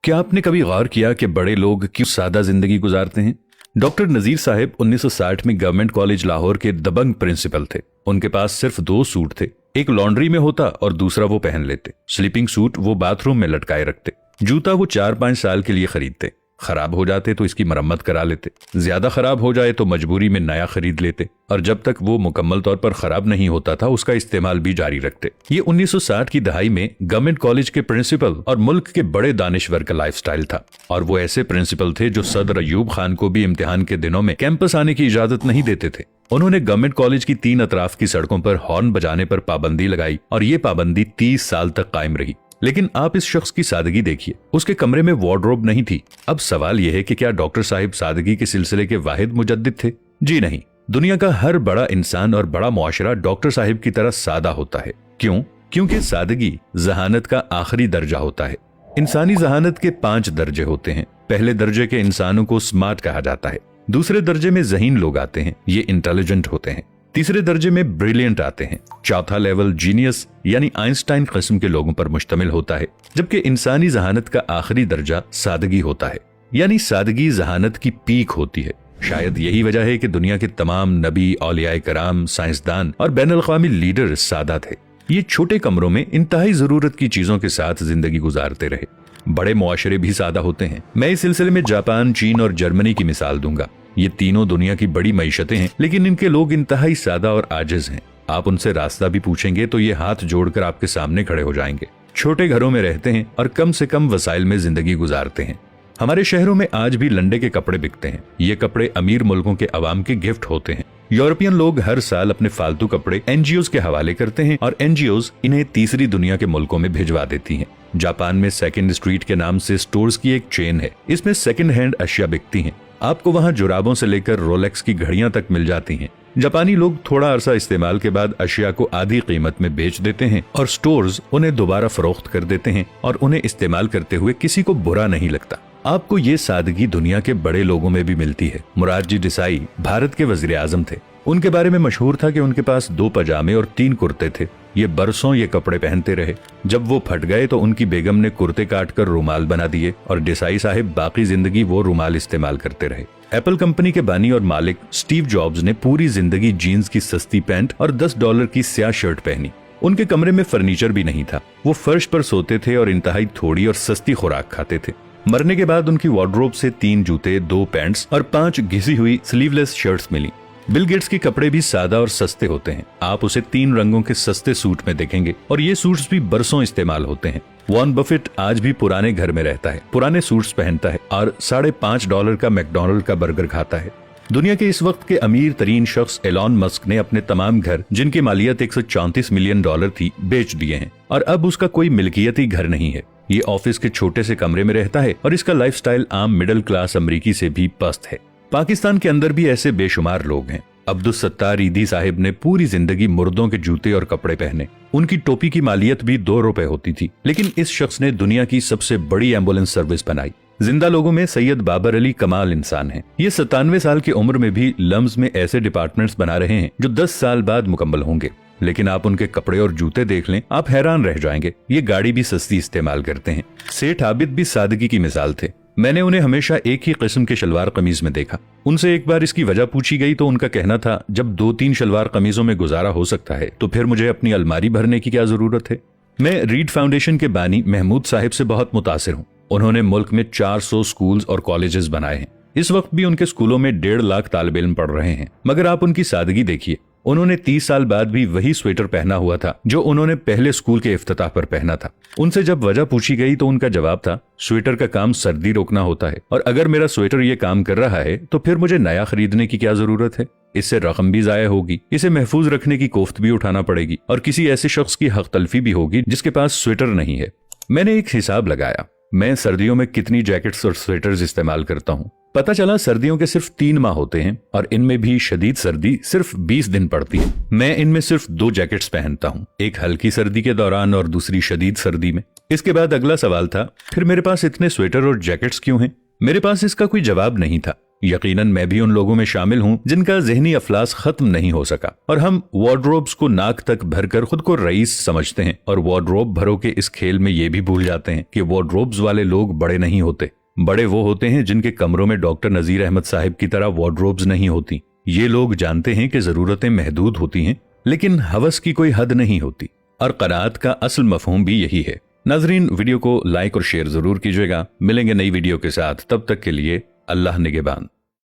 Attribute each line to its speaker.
Speaker 1: क्या आपने कभी गौर किया कि बड़े लोग क्यों सादा जिंदगी गुजारते हैं? डॉक्टर नजीर साहब 1960 में गवर्नमेंट कॉलेज लाहौर के दबंग प्रिंसिपल थे। उनके पास सिर्फ 2 सूट थे, एक लॉन्ड्री में होता और दूसरा वो पहन लेते। स्लीपिंग सूट वो बाथरूम में लटकाए रखते। जूता वो 4-5 साल के लिए खरीदते। खराब हो जाते तो इसकी मरम्मत करा लेते, ज्यादा खराब हो जाए तो मजबूरी में नया खरीद लेते, और जब तक वो मुकम्मल तौर पर खराब नहीं होता था उसका इस्तेमाल भी जारी रखते। ये 1960 की दहाई में गवर्नमेंट कॉलेज के प्रिंसिपल और मुल्क के बड़े दानिश्वर का लाइफस्टाइल था। और वो ऐसे प्रिंसिपल थे जो सदर अयूब खान को भी इम्तिहान के दिनों में कैंपस आने की इजाजत नहीं देते थे। उन्होंने गवर्नमेंट कॉलेज की 3 अतराफ की सड़कों पर हॉर्न बजाने पर पाबंदी लगाई और ये पाबंदी 30 साल तक कायम रही। लेकिन आप इस शख्स की सादगी देखिए, उसके कमरे में वार्डरोब नहीं थी। अब सवाल यह है कि क्या डॉक्टर साहिब सादगी के सिलसिले के वाहिद मुजद्दिद थे? जी नहीं। दुनिया का हर बड़ा इंसान और बड़ा मुआशरा डॉक्टर साहिब की तरह सादा होता है। क्यों? क्योंकि सादगी जहानत का आखिरी दर्जा होता है। इंसानी जहानत के 5 दर्जे होते हैं। पहले दर्जे के इंसानों को स्मार्ट कहा जाता है। दूसरे दर्जे में ज़हीन लोग आते हैं, ये इंटेलिजेंट होते हैं। तीसरे दर्जे में ब्रिलियंट आते हैं। चौथा लेवल जीनियस यानी आइंस्टाइन किस्म के लोगों पर मुश्तमिल होता है, जबकि इंसानी जहानत का आखिरी दर्जा सादगी होता है। यानी सादगी जहानत की पीक होती है। शायद यही वजह है कि दुनिया के तमाम नबी, औलियाए कराम, साइंसदान और बैनुल अक़वामी लीडर सादा थे। ये छोटे कमरों में इंतहाई जरूरत की चीजों के साथ जिंदगी गुजारते रहे। बड़े मुआशरे भी सादा होते हैं। मैं इस सिलसिले में जापान, चीन और जर्मनी की मिसाल दूंगा। ये तीनों दुनिया की बड़ी मईशतें हैं, लेकिन इनके लोग इंतहाई सादा और आजिज हैं। आप उनसे रास्ता भी पूछेंगे तो ये हाथ जोड़कर आपके सामने खड़े हो जाएंगे। छोटे घरों में रहते हैं और कम से कम वसाइल में जिंदगी गुजारते हैं। हमारे शहरों में आज भी लंडे के कपड़े बिकते हैं। ये कपड़े अमीर मुल्कों के अवाम के गिफ्ट होते हैं। यूरोपियन लोग हर साल अपने फालतू कपड़े एनजीओज के हवाले करते हैं और एनजीओज इन्हें तीसरी दुनिया के मुल्कों में भिजवा देती हैं। जापान में सेकंड स्ट्रीट के नाम से स्टोर्स की एक चेन है। इसमें सेकंड हैंड अशिया बिकती हैं। आपको वहाँ जुराबों से लेकर रोलेक्स की घड़ियां तक मिल जाती हैं। जापानी लोग थोड़ा अरसा इस्तेमाल के बाद अशिया को आधी कीमत में बेच देते हैं और स्टोर्स उन्हें दोबारा फरोख्त कर देते हैं और उन्हें इस्तेमाल करते हुए किसी को बुरा नहीं लगता। आपको ये सादगी दुनिया के बड़े लोगों में भी मिलती है। मुरारजी देसाई भारत के वजीर आजम थे। उनके बारे में मशहूर था कि उनके पास 2 पजामे और 3 कुर्ते थे। ये बरसों ये कपड़े पहनते रहे। जब वो फट गए तो उनकी बेगम ने कुर्ते काटकर रुमाल बना दिए और देसाई साहिब बाकी जिंदगी वो रुमाल इस्तेमाल करते रहे। एप्पल कंपनी के बानी और मालिक स्टीव जॉब्स ने पूरी जिंदगी जीन्स की सस्ती पैंट और $10 की स्याह शर्ट पहनी। उनके कमरे में फर्नीचर भी नहीं था। वो फर्श पर सोते थे और इंतहाई थोड़ी और सस्ती खुराक खाते थे। मरने के बाद उनकी वार्डरोब से 3 जूते, 2 पैंट्स और 5 घिसी हुई स्लीवलेस शर्ट्स मिली। बिल गेट्स के कपड़े भी सादा और सस्ते होते हैं। आप उसे 3 रंगों के सस्ते सूट में देखेंगे और ये सूट्स भी बरसों इस्तेमाल होते हैं। वॉरेन बफेट आज भी पुराने घर में रहता है, पुराने सूट्स पहनता है और $5.5 का मैकडॉनल्ड का बर्गर खाता है। दुनिया के इस वक्त के अमीर तरीन शख्स एलॉन मस्क ने अपने तमाम घर, जिनकी मालियत $134 मिलियन थी, बेच दिए हैं और अब उसका कोई मिल्कियती घर नहीं है। ये ऑफिस के छोटे से कमरे में रहता है और इसका लाइफस्टाइल आम मिडिल क्लास अमरीकी से भी पस्त है। पाकिस्तान के अंदर भी ऐसे बेशुमार लोग हैं। अब्दुल सत्तार ईदी साहिब ने पूरी जिंदगी मुर्दों के जूते और कपड़े पहने। उनकी टोपी की मालियत भी $2 होती थी, लेकिन इस शख्स ने दुनिया की सबसे बड़ी एम्बुलेंस सर्विस बनाई। जिंदा लोगों में सैयद बाबर अली कमाल इंसान हैं। ये 97 साल की उम्र में भी लम्स में ऐसे डिपार्टमेंट्स बना रहे हैं जो 10 साल बाद मुकम्मल होंगे। लेकिन आप उनके कपड़े और जूते देख लें, आप हैरान रह जाएंगे। ये गाड़ी भी सस्ती इस्तेमाल करते हैं। सेठ आबिद भी सादगी की मिसाल थे। मैंने उन्हें हमेशा एक ही किस्म के शलवार कमीज में देखा। उनसे एक बार इसकी वजह पूछी गई तो उनका कहना था, जब 2-3 शलवार कमीजों में गुजारा हो सकता है तो फिर मुझे अपनी अलमारी भरने की क्या जरूरत है। मैं रीड फाउंडेशन के बानी महमूद साहिब से बहुत मुतासिर हूँ। उन्होंने मुल्क में 400 स्कूल्स और कॉलेजेस बनाए हैं। इस वक्त भी उनके स्कूलों में 1.5 लाख तालिब इल्म पढ़ रहे हैं। मगर आप उनकी सादगी देखिए। उन्होंने 30 साल बाद भी वही स्वेटर पहना हुआ था जो उन्होंने पहले स्कूल के इफ्तिताह पर पहना था। उनसे जब वजह पूछी गई तो उनका जवाब था, स्वेटर का काम सर्दी रोकना होता है और अगर मेरा स्वेटर ये काम कर रहा है तो फिर मुझे नया खरीदने की क्या जरूरत है। इससे रकम भी जाया होगी, इसे महफूज रखने की कोफ्त भी उठाना पड़ेगी और किसी ऐसे शख्स की हक तलफी भी होगी जिसके पास स्वेटर नहीं है। मैंने एक हिसाब लगाया, मैं सर्दियों में कितनी जैकेट्स और स्वेटर्स इस्तेमाल करता हूँ। पता चला सर्दियों के सिर्फ 3 माह होते हैं और इनमें भी शदीद सर्दी सिर्फ 20 दिन पड़ती है। मैं इनमें सिर्फ 2 जैकेट्स पहनता हूँ, एक हल्की सर्दी के दौरान और दूसरी शदीद सर्दी में। इसके बाद अगला सवाल था, फिर मेरे पास इतने स्वेटर और जैकेट्स क्यों हैं? मेरे पास इसका कोई जवाब नहीं था। यकीनन मैं भी उन लोगों में शामिल हूं जिनका ज़हनी अफलास खत्म नहीं हो सका और हम वार्डरोब्स को नाक तक भरकर खुद को रईस समझते हैं और वार्डरोब भरो के इस खेल में ये भी भूल जाते हैं कि वार्डरोब्स वाले लोग बड़े नहीं होते। बड़े वो होते हैं जिनके कमरों में डॉक्टर नजीर अहमद साहिब की तरह वार्डरोब्स नहीं होती। ये लोग जानते हैं कि जरूरतें महदूद होती हैं लेकिन हवस की कोई हद नहीं होती और क़नाअत का असल मफहूम भी यही है। नाजरीन, वीडियो को लाइक और शेयर जरूर कीजिएगा। मिलेंगे नई वीडियो के साथ, तब तक के लिए अल्लाह निगहबान।